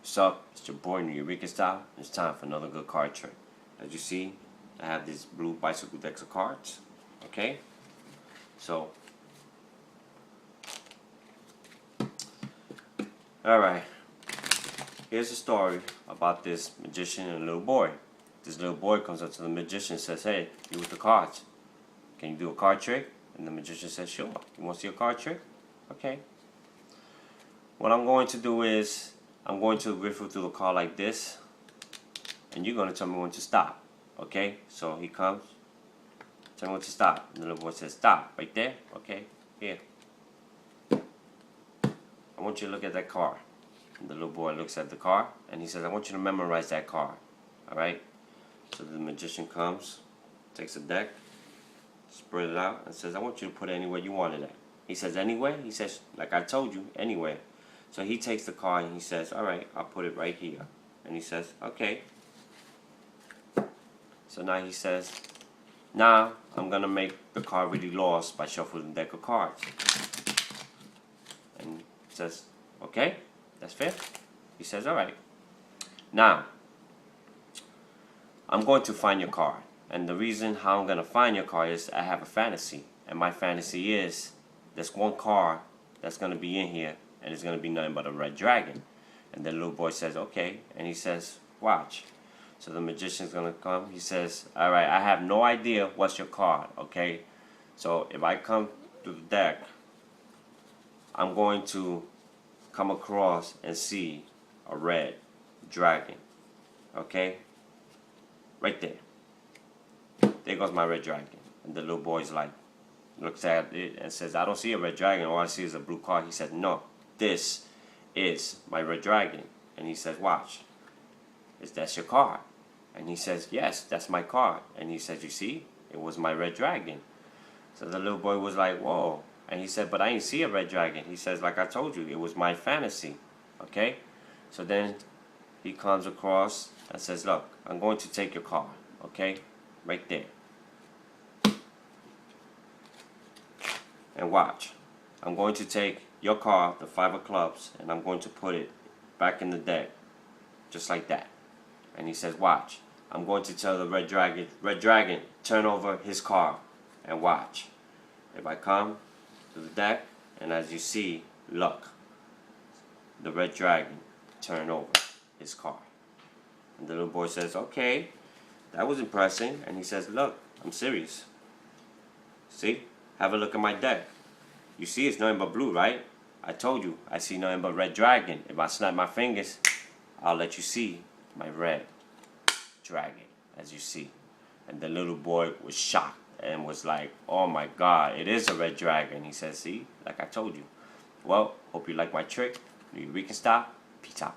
What's up? It's your boy Nyricanstyle. It's time for another good card trick. As you see, I have this blue bicycle decks of cards. Okay? So, alright. Here's a story about this magician and a little boy. This little boy comes up to the magician and says, "Hey, you with the cards. Can you do a card trick?" And the magician says, "Sure. You want to see a card trick? Okay. What I'm going to do is, I'm going to riffle through the card like this, and you're going to tell me when to stop. Okay? So he comes, tell me when to stop. And the little boy says, "Stop." Right there? Okay? Here. I want you to look at that card. And the little boy looks at the card, and he says, "I want you to memorize that card." Alright? So the magician comes, takes a deck, spread it out, and says, "I want you to put it anywhere you want it at." He says, "Anywhere?" He says, "Like I told you, anywhere." So he takes the card and he says, "Alright, I'll put it right here." And he says, "Okay." So now he says, "Now I'm gonna make the card really lost by shuffling the deck of cards." And he says, "Okay, that's fair." He says, "Alright. Now I'm going to find your card. And the reason how I'm gonna find your card is I have a fantasy. And my fantasy is there's one card that's gonna be in here, and it's gonna be nothing but a red dragon." And the little boy says, "Okay." And he says, "Watch." So the magician's gonna come. He says, "Alright, I have no idea what's your card, okay? So if I come through the deck, I'm going to come across and see a red dragon. Okay? Right there. There goes my red dragon." And the little boy's like, looks at it and says, "I don't see a red dragon. All I see is a blue card." He said, "No, this is my red dragon." And he says, "Watch. Is that your card?" And he says, "Yes, that's my card." And he says, "You see, it was my red dragon." So the little boy was like, "Whoa." And he said, "But I didn't see a red dragon." He says, "Like I told you, it was my fantasy." Okay? So then he comes across and says, "Look, I'm going to take your card." Okay? Right there. And watch. I'm going to take your card, the 5 of clubs, and I'm going to put it back in the deck. Just like that. And he says, "Watch. I'm going to tell the red dragon, turn over his card." And watch. If I come to the deck, and as you see, look, the red dragon turn over his card. And the little boy says, "Okay, that was impressive." And he says, "Look, I'm serious. See? Have a look at my deck. You see it's nothing but blue, right? I told you, I see nothing but red dragon. If I snap my fingers, I'll let you see my red dragon, as you see." And the little boy was shocked and was like, "Oh my God, it is a red dragon." He says, "See, like I told you." Well, hope you like my trick. Nyricanstyle. Peace out.